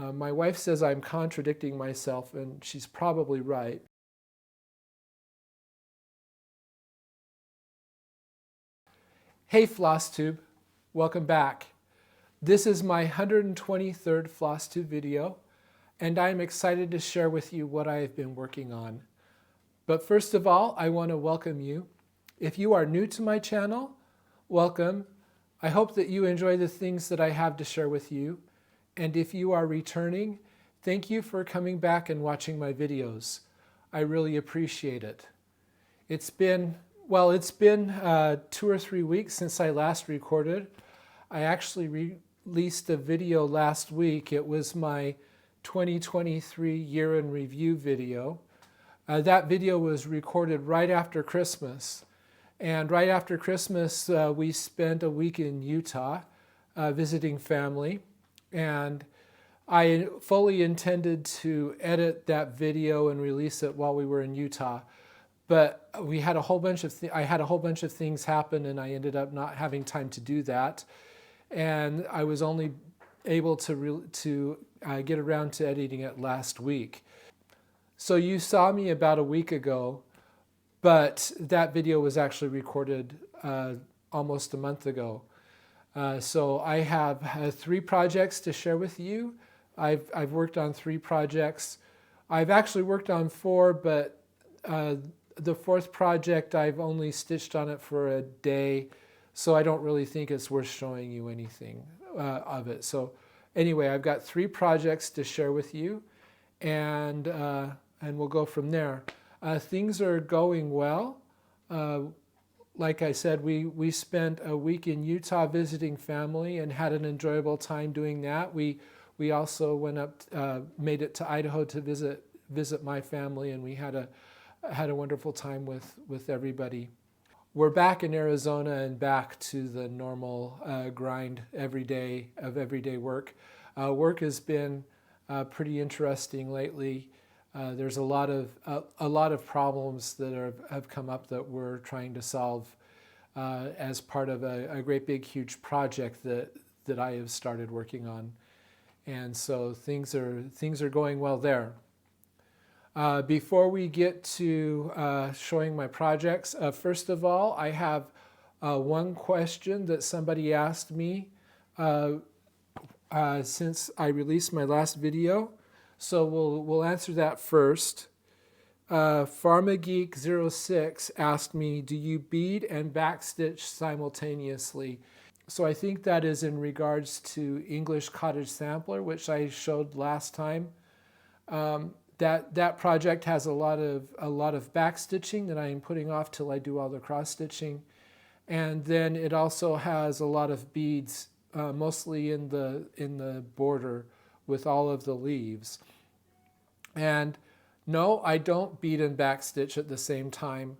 My wife says I'm contradicting myself, and she's probably right. Hey Floss Tube, welcome back. This is my 123rd Floss Tube video, and I'm excited to share with you what I have been working on. But first of all, I want to welcome you. If you are new to my channel, welcome. I hope that you enjoy the things that I have to share with you. And if you are returning, thank you for coming back and watching my videos. I really appreciate it. It's been 2 or 3 weeks since I last recorded. I actually released a video last week. It was my 2023 year in review video. That video was recorded right after Christmas. And right after Christmas, we spent a week in Utah visiting family. And I fully intended to edit that video and release it while we were in Utah. But we had a whole bunch of I had a whole bunch of things happen, and I ended up not having time to do that. And I was only able to get around to editing it last week. So you saw me about a week ago, but that video was actually recorded almost a month ago. So I have 3 projects to share with you. I've worked on 3 projects. I've actually worked on 4, but the 4th project I've only stitched on it for a day, so I don't really think it's worth showing you anything of it. So anyway, I've got 3 projects to share with you, and we'll go from there. Things are going well. Like I said, we spent a week in Utah visiting family and had an enjoyable time doing that. We also went up, made it to Idaho to visit my family, and we had a wonderful time with everybody. We're back in Arizona and back to the normal grind of everyday work. Work has been pretty interesting lately. There's a lot of problems that have come up that we're trying to solve as part of a great big huge project that I have started working on, and so things are going well there. Before we get to showing my projects, first of all, I have one question that somebody asked me since I released my last video. So we'll answer that first. PharmaGeek06 asked me, do you bead and backstitch simultaneously? So I think that is in regards to English Cottage Sampler, which I showed last time. That project has a lot of backstitching that I am putting off till I do all the cross stitching, and then it also has a lot of beads, mostly in the border with all of the leaves. And no, I don't bead and backstitch at the same time.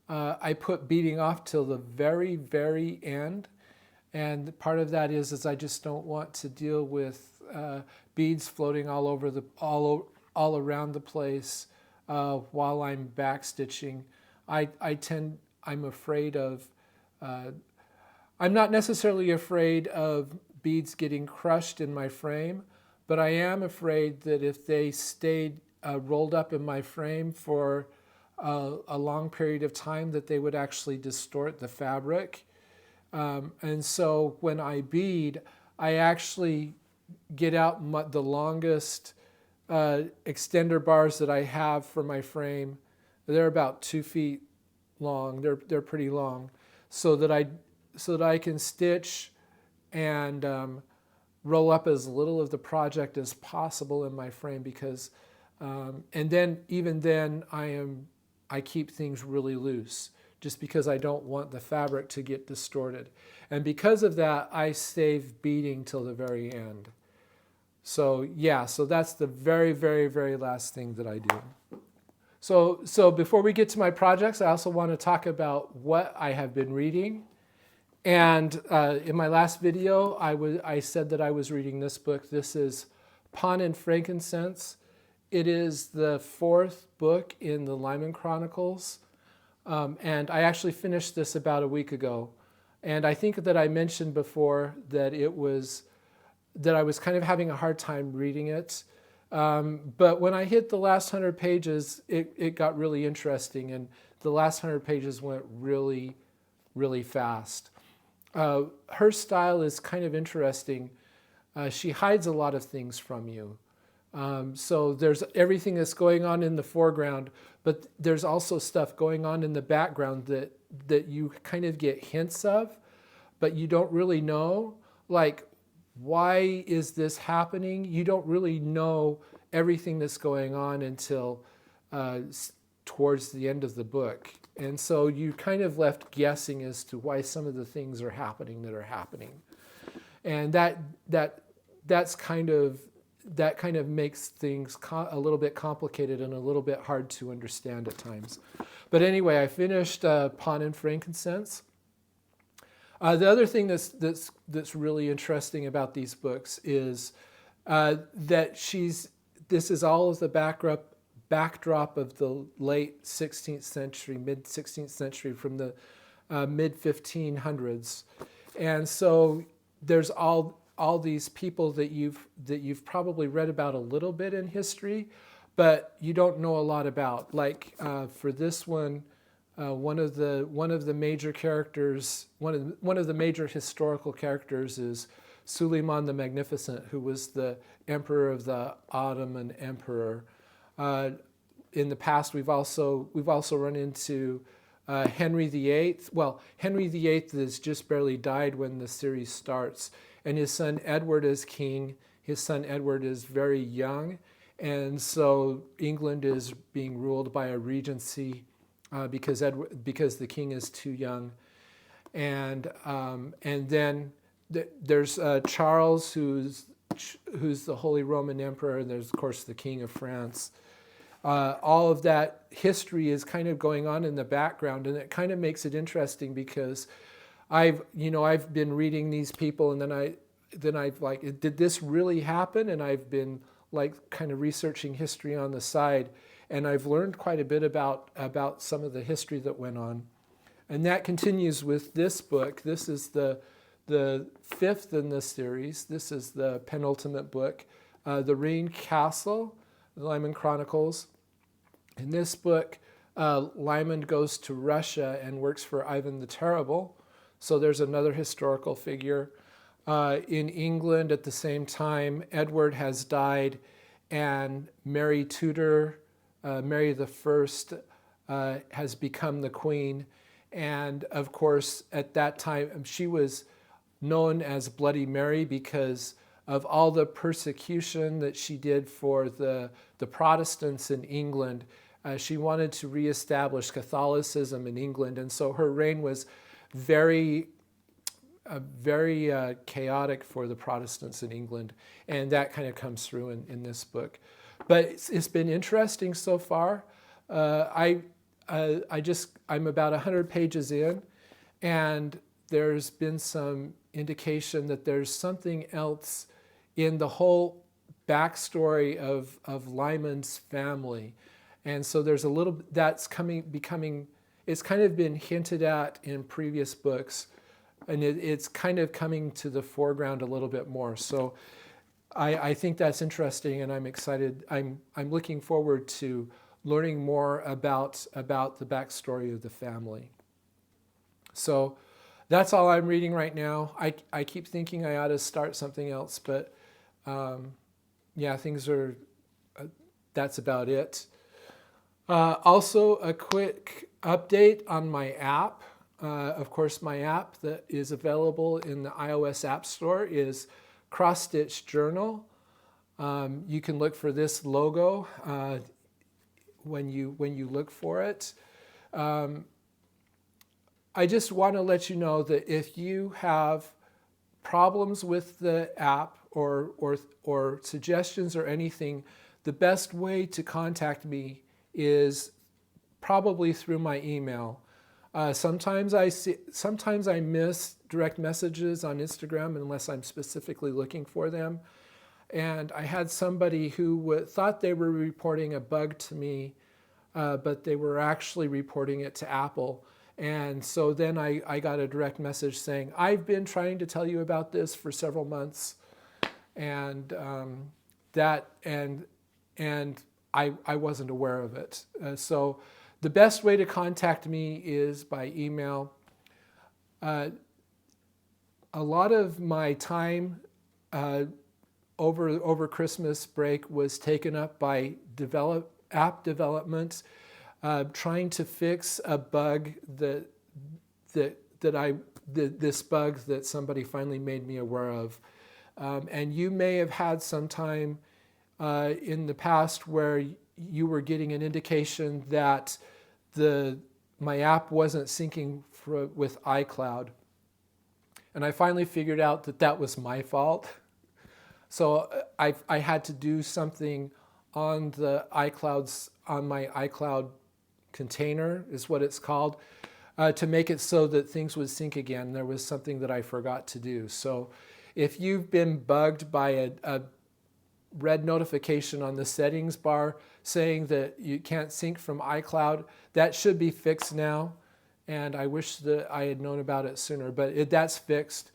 I put beading off till the very, very end, and part of that is I just don't want to deal with beads floating all around the place while I'm backstitching. I'm afraid of. I'm not necessarily afraid of beads getting crushed in my frame, but I am afraid that if they stayed rolled up in my frame for a long period of time, that they would actually distort the fabric. And so when I bead, I actually get out the longest extender bars that I have for my frame. They're about 2 feet long. They're pretty long, so that I can stitch and roll up as little of the project as possible in my frame, because and then even then I keep things really loose just because I don't want the fabric to get distorted. And because of that, I save beading till the very end. So yeah, so that's the very, very, very last thing that I do. So before we get to my projects, I also want to talk about what I have been reading. And in my last video, I said that I was reading this book. This is Pawn and Frankincense. It is the 4th book in the Lyman Chronicles. And I actually finished this about a week ago. And I think that I mentioned before that it was that I was kind of having a hard time reading it. But when I hit the last 100 pages, it got really interesting, and the last 100 pages went really, really fast. Her style is kind of interesting. She hides a lot of things from you. So there's everything that's going on in the foreground, but there's also stuff going on in the background that you kind of get hints of, but you don't really know. Like, why is this happening? You don't really know everything that's going on until towards the end of the book. And so you kind of left guessing as to why some of the things are happening that are happening. And that kind of makes things a little bit complicated and a little bit hard to understand at times. But anyway, I finished Pawn and Frankincense. The other thing that's really interesting about these books is that this is all of the backdrop of the late 16th century, mid 16th century, from the mid 1500s, and so there's all these people that you've probably read about a little bit in history, but you don't know a lot about. Like for this one. One of the major characters, one of the major historical characters is Suleiman the Magnificent, who was the emperor of the Ottoman Empire. In the past, we've also run into Henry VIII. Well, Henry VIII has just barely died when the series starts, and his son Edward is king. His son Edward is very young, and so England is being ruled by a regency. Because the king is too young, and then there's Charles, who's the Holy Roman Emperor, and there's of course the King of France. All of that history is kind of going on in the background, and it kind of makes it interesting because I've been reading these people, and then I've like, did this really happen? And I've been like kind of researching history on the side. And I've learned quite a bit about some of the history that went on. And that continues with this book. This is the fifth in this series. This is the penultimate book, The Rhine Castle, the Lyman Chronicles. In this book, Lyman goes to Russia and works for Ivan the Terrible. So there's another historical figure. In England at the same time, Edward has died, and Mary Tudor, Mary I, has become the queen. And of course, at that time, she was known as Bloody Mary because of all the persecution that she did for the Protestants in England. She wanted to reestablish Catholicism in England. And so her reign was very chaotic for the Protestants in England. And that kind of comes through in this book. But it's been interesting so far. I'm about 100 pages in, and there's been some indication that there's something else in the whole backstory of Lyman's family. And so there's a little that's becoming, it's kind of been hinted at in previous books, and it's kind of coming to the foreground a little bit more. So I think that's interesting, and I'm excited. I'm looking forward to learning more about the backstory of the family. So that's all I'm reading right now. I keep thinking I ought to start something else, but yeah, things are, that's about it. Also, a quick update on my app. Of course, my app that is available in the iOS App Store is Cross Stitch Journal. You can look for this logo when you look for it. I just want to let you know that if you have problems with the app or suggestions or anything, the best way to contact me is probably through my email. Sometimes I miss direct messages on Instagram unless I'm specifically looking for them. And I had somebody who thought they were reporting a bug to me, but they were actually reporting it to Apple. And so then I got a direct message saying, I've been trying to tell you about this for several months. and and I wasn't aware of it. So the best way to contact me is by email. A lot of my time over Christmas break was taken up by app development, trying to fix a bug this bug that somebody finally made me aware of. And you may have had some time in the past where you were getting an indication that my app wasn't syncing with iCloud. And I finally figured out that that was my fault. So I had to do something on my iCloud container, is what it's called, to make it so that things would sync again. There was something that I forgot to do. So if you've been bugged by a red notification on the settings bar saying that you can't sync from iCloud, that should be fixed now. And I wish that I had known about it sooner, but that's fixed.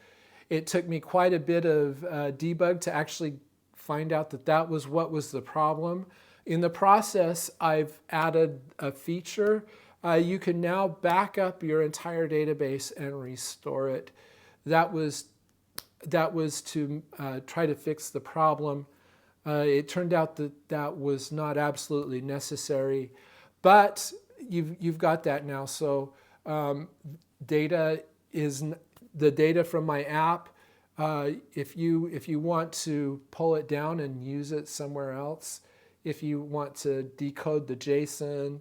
It took me quite a bit of debug to actually find out that that was what was the problem. In the process, I've added a feature. You can now back up your entire database and restore it. That was to try to fix the problem. It turned out that that was not absolutely necessary, but you've got that now. So data is the data from my app. If you want to pull it down and use it somewhere else, if you want to decode the JSON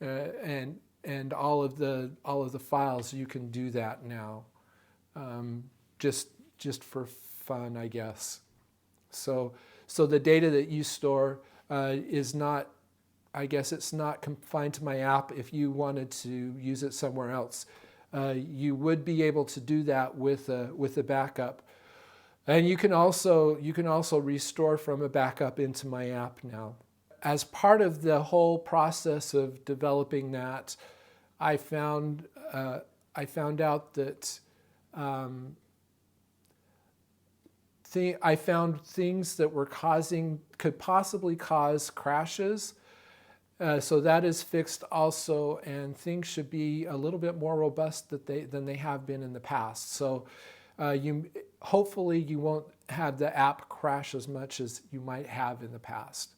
and all of the files, you can do that now. Just for fun, I guess. So the data that you store is not, I guess it's not confined to my app. If you wanted to use it somewhere else, you would be able to do that with a backup. And you can also restore from a backup into my app now. As part of the whole process of developing that, I found out that I found things that could possibly cause crashes. So that is fixed also, and things should be a little bit more robust than they have been in the past. So hopefully you won't have the app crash as much as you might have in the past.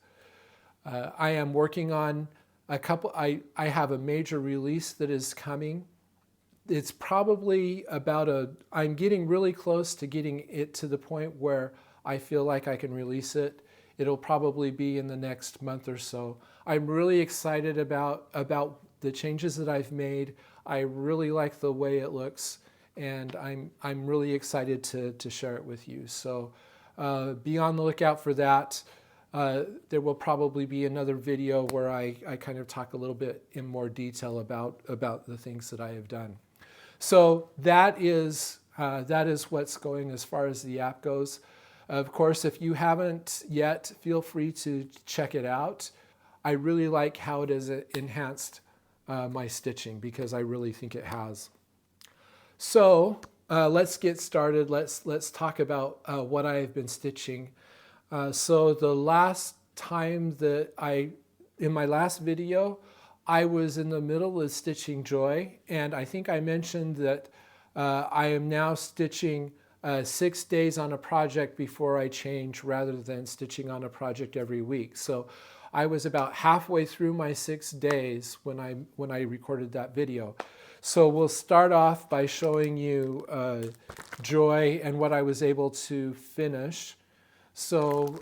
I am working on a couple. I have a major release that is coming. It's probably I'm getting really close to getting it to the point where I feel like I can release it. It'll probably be in the next month or so. I'm really excited about the changes that I've made. I really like the way it looks, and I'm really excited to share it with you. So be on the lookout for that. There will probably be another video where I kind of talk a little bit in more detail about the things that I have done. So that is what's going as far as the app goes. Of course, if you haven't yet, feel free to check it out. I really like how it has enhanced my stitching, because I really think it has. So let's get started. Let's talk about what I have been stitching. So the last time in my last video, I was in the middle of stitching Joy, and I think I mentioned that I am now stitching 6 days on a project before I change, rather than stitching on a project every week. So I was about halfway through my 6 days when I recorded that video. So we'll start off by showing you Joy and what I was able to finish. So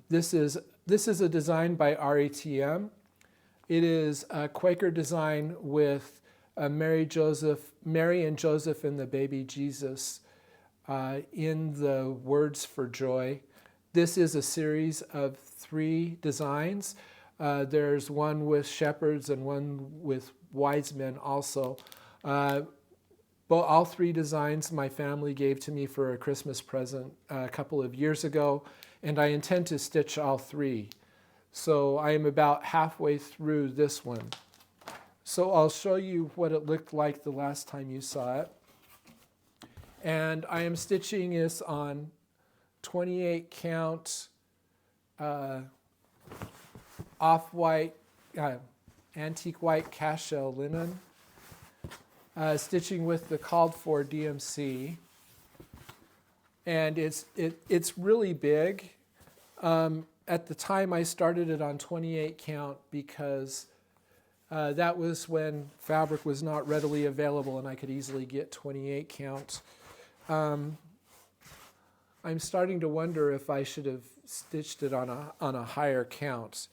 this is a design by AuryTM. It is a Quaker design with Mary and Joseph and the baby Jesus in the words for Joy. This is a series of 3 designs. There's one with shepherds and one with wise men also. All 3 designs my family gave to me for a Christmas present a couple of years ago, and I intend to stitch all 3. So I am about halfway through this one. So I'll show you what it looked like the last time you saw it. And I am stitching this on 28 count off-white, antique white Cashel Linen, stitching with the called for DMC. And it's really big. At the time I started it on 28 count because that was when fabric was not readily available and I could easily get 28 count. I'm starting to wonder if I should have stitched it on a higher count,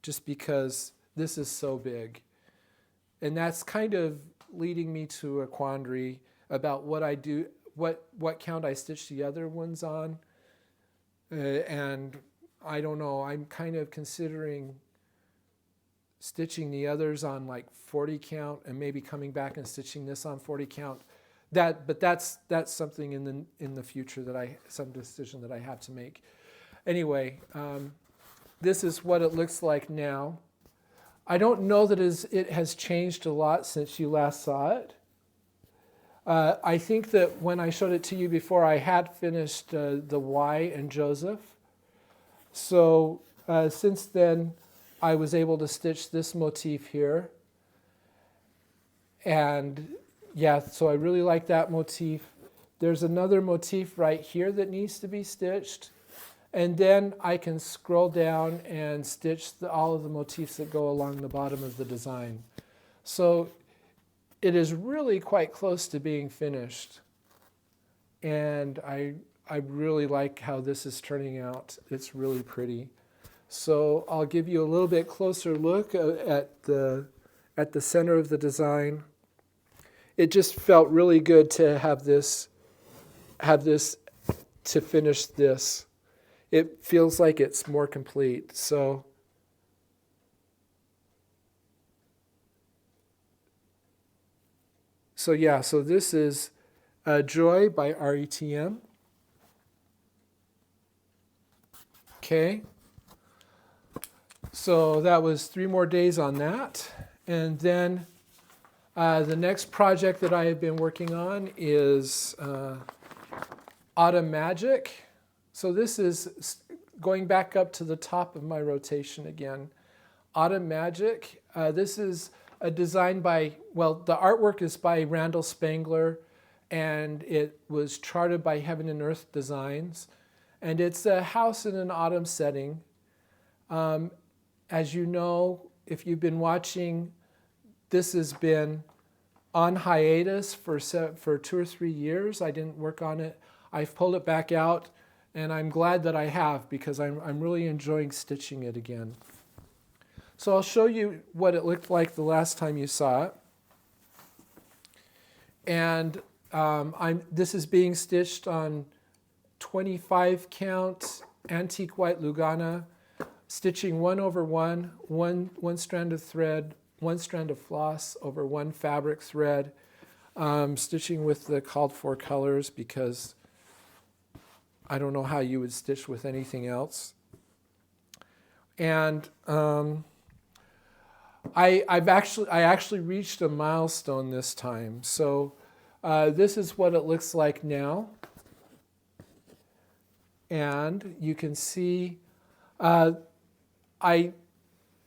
just because this is so big. And that's kind of leading me to a quandary about what I do, what count I stitch the other ones on. And I don't know, I'm kind of considering stitching the others on like 40 count and maybe coming back and stitching this on 40 count. But that's something in the future some decision that I have to make. Anyway, this is what it looks like now. I don't know that it has changed a lot since you last saw it. I think that when I showed it to you before, I had finished the Y and Joseph. So since then, I was able to stitch this motif here. And yeah, so I really like that motif. There's another motif right here that needs to be stitched. And then I can scroll down and stitch all of the motifs that go along the bottom of the design. So it is really quite close to being finished. And I really like how this is turning out. It's really pretty. So I'll give you a little bit closer look at the center of the design. It just felt really good to have this to finish this. It feels like it's more complete. So yeah, so this is Joy by AuryTM. Okay. So that was 3 more days on that. And then the next project that I have been working on is Autum Magic. So this is going back up to the top of my rotation again. Autum Magic. This is a design by, well, the artwork is by Randal Spangler, and it was charted by Heaven and Earth Designs. And it's a house in an autumn setting. As you know, if you've been watching, this has been on hiatus for 2 or 3 years. I didn't work on it. I've pulled it back out, and I'm glad that I have, because I'm really enjoying stitching it again. So I'll show you what it looked like the last time you saw it. And this is being stitched on 25 count Antique White Lugana, stitching 1 over 1, one strand of thread, 1 strand of floss over 1 fabric thread, stitching with the called for colors because I don't know how you would stitch with anything else. And I actually reached a milestone this time. So this is what it looks like now. And you can see, the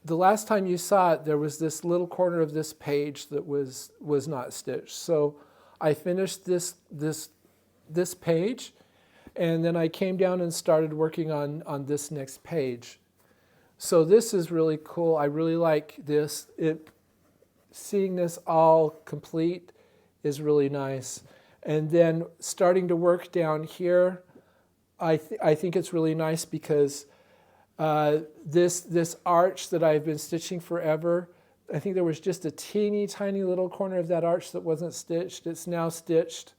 last time you saw it, there was this little corner of this page that was not stitched. So I finished this page, and then I came down and started working on this next page. So this is really cool. I really like this. Seeing this all complete is really nice. And then starting to work down here, I think it's really nice because this arch that I've been stitching forever, I think there was just a teeny tiny little corner of that arch that wasn't stitched. It's now stitched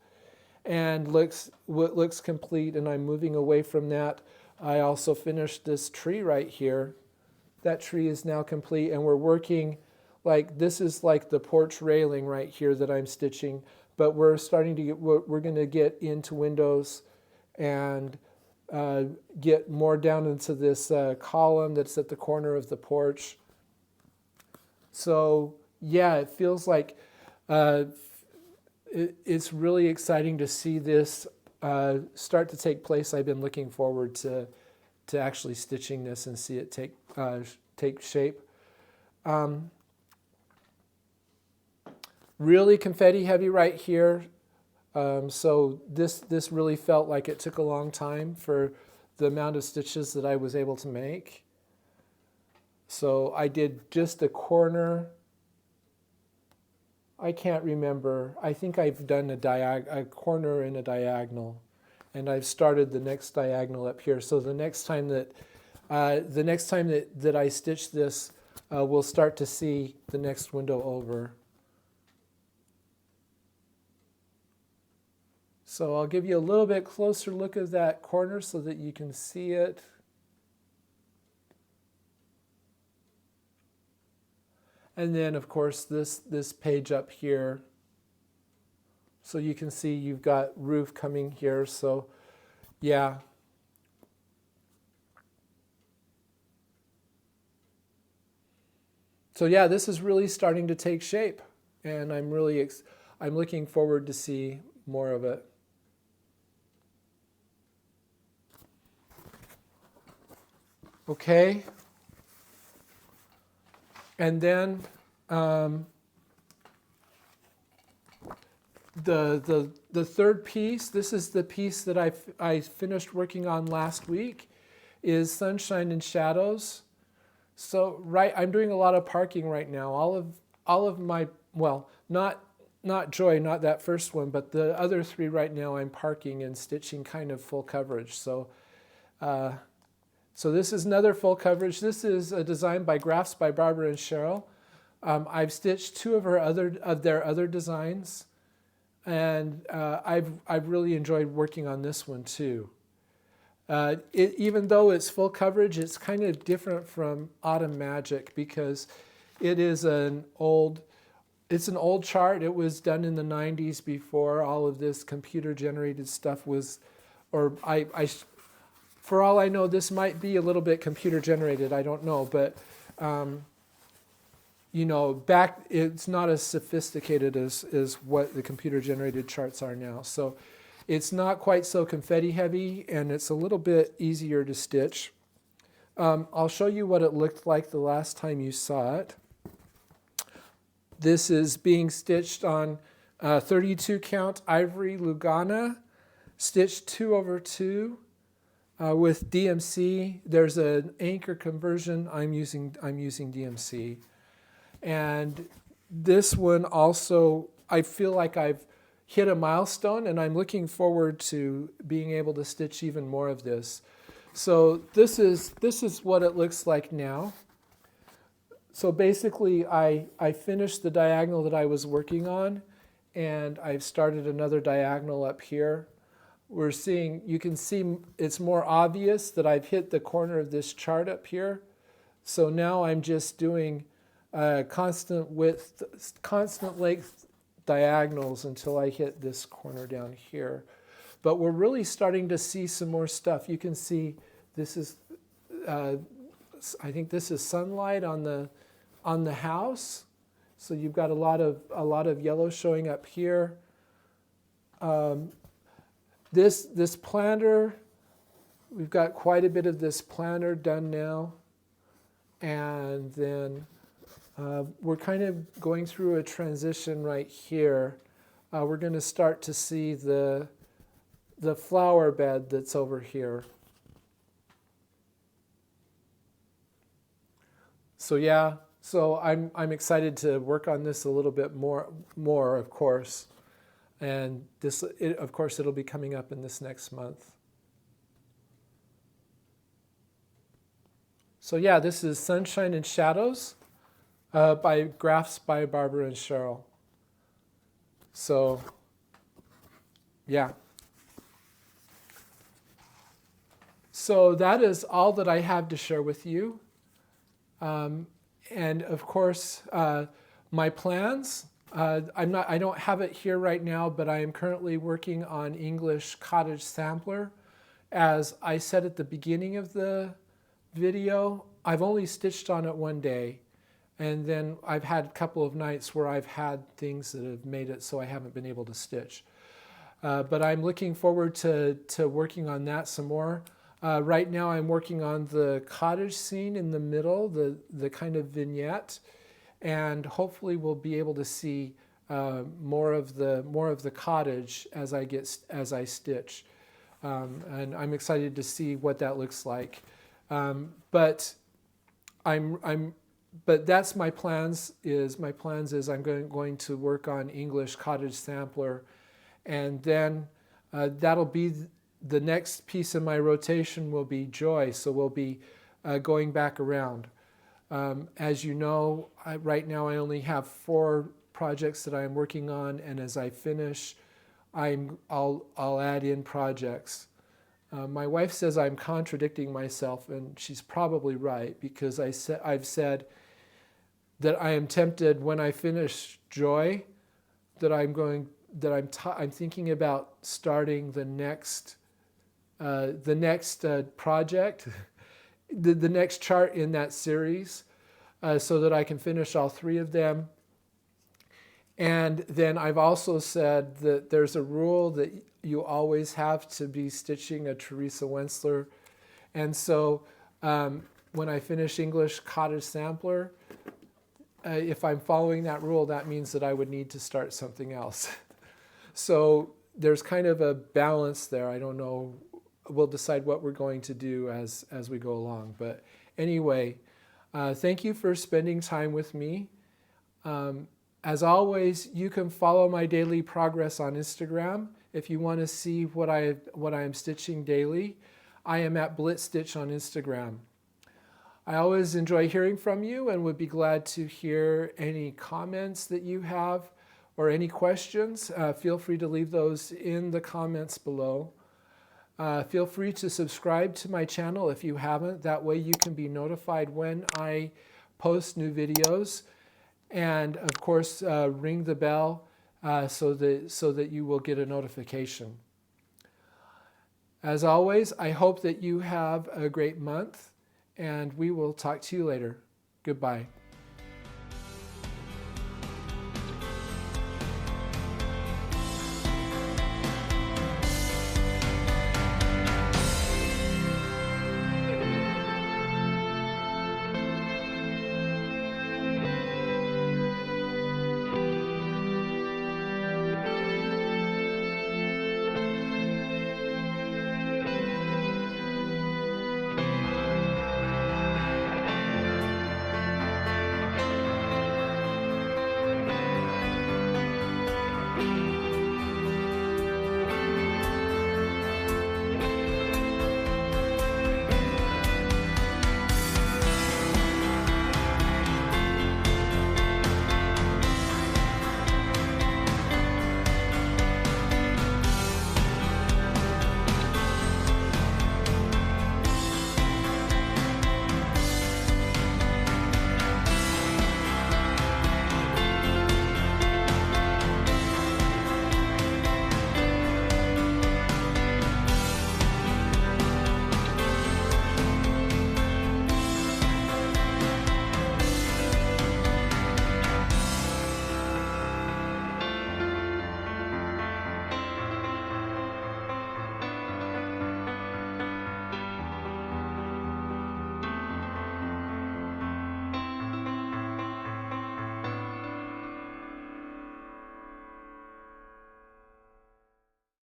and looks complete, and I'm moving away from that. I also finished this tree right here. That tree is now complete, and we're working like this is like the porch railing right here that I'm stitching, but we're starting to get, we're going to get into windows and get more down into this column that's at the corner of the porch. So yeah, it feels like it's really exciting to see this start to take place, I've been looking forward to actually stitching this and see it take shape. Really confetti heavy right here. So this really felt like it took a long time for the amount of stitches that I was able to make. So I did just a corner. I can't remember. I think I've done a corner and a diagonal, and I've started the next diagonal up here. So the next time that I stitch this, we'll start to see the next window over. So I'll give you a little bit closer look at that corner so that you can see it. And then, of course, this page up here. So you can see you've got roof coming here. So, yeah. So yeah, this is really starting to take shape, and I'm looking forward to see more of it. Okay. And then the third piece, this is the piece that I finished working on last week, is Sunshine and Shadows. So I'm doing a lot of parking right now. All of my, well, not Joy, not that first one, but the other three right now I'm parking and stitching kind of full coverage. So so this is another full coverage. This is a design by Grafts by Barbara and Cheryl. I've stitched two of their other designs, and I've really enjoyed working on this one too. Even though it's full coverage, it's kind of different from Autum Magic because it is it's an old chart. It was done in the 90s before all of this computer-generated stuff was, or for all I know, this might be a little bit computer-generated. I don't know, but you know, it's not as sophisticated as what the computer-generated charts are now. So it's not quite so confetti heavy, and it's a little bit easier to stitch. I'll show you what it looked like the last time you saw it. This is being stitched on 32 count Ivory Lugana, stitched 2/2 with DMC. There's an anchor conversion. I'm using DMC, and this one also I feel like I've hit a milestone, and I'm looking forward to being able to stitch even more of this. So this is what it looks like now. So basically I finished the diagonal that I was working on, and I've started another diagonal up here. You can see it's more obvious that I've hit the corner of this chart up here. So now I'm just doing constant length diagonals until I hit this corner down here. But we're really starting to see some more stuff. You can see this is, I think this is sunlight on the house. So you've got a lot of yellow showing up here. This planter, we've got quite a bit of this planter done now. And then we're kind of going through a transition right here. We're going to start to see the flower bed that's over here. So yeah, so I'm excited to work on this a little bit more of course. And of course it'll be coming up in this next month. So yeah, this is Sunshine and Shadows by Grafts by Barbara and Cheryl. So yeah. So that is all that I have to share with you. And of course, my plans, I don't have it here right now, but I am currently working on English Cottage Sampler. As I said at the beginning of the video, I've only stitched on it one day, and then I've had a couple of nights where I've had things that have made it so I haven't been able to stitch. But I'm looking forward to working on that some more. Right now I'm working on the cottage scene in the middle, the kind of vignette, and hopefully we'll be able to see more of the cottage as I stitch. And I'm excited to see what that looks like. But that's my plans. My plans is I'm going to work on English cottage sampler, and then that'll be the next piece in my rotation will be joy. So we'll be going back around. As you know, right now I only have 4 projects that I'm working on, and as I finish, I'll add in projects. My wife says I'm contradicting myself, and she's probably right, because I've said that I am tempted when I finish joy that I'm thinking about starting the next project, the next chart in that series, so that I can finish all 3 of them. And then I've also said that there's a rule that you always have to be stitching a Teresa Wentzler. And so when I finish English cottage sampler, if I'm following that rule, that means that I would need to start something else. So there's kind of a balance there. I don't know. We'll decide what we're going to do as we go along. But anyway, thank you for spending time with me. As always, you can follow my daily progress on Instagram if you want to see what I am stitching daily. I am at blitstitch on Instagram. I always enjoy hearing from you and would be glad to hear any comments that you have or any questions. Feel free to leave those in the comments below. Feel free to subscribe to my channel if you haven't. That way you can be notified when I post new videos. And of course, ring the bell so that you will get a notification. As always, I hope that you have a great month, and we will talk to you later. Goodbye.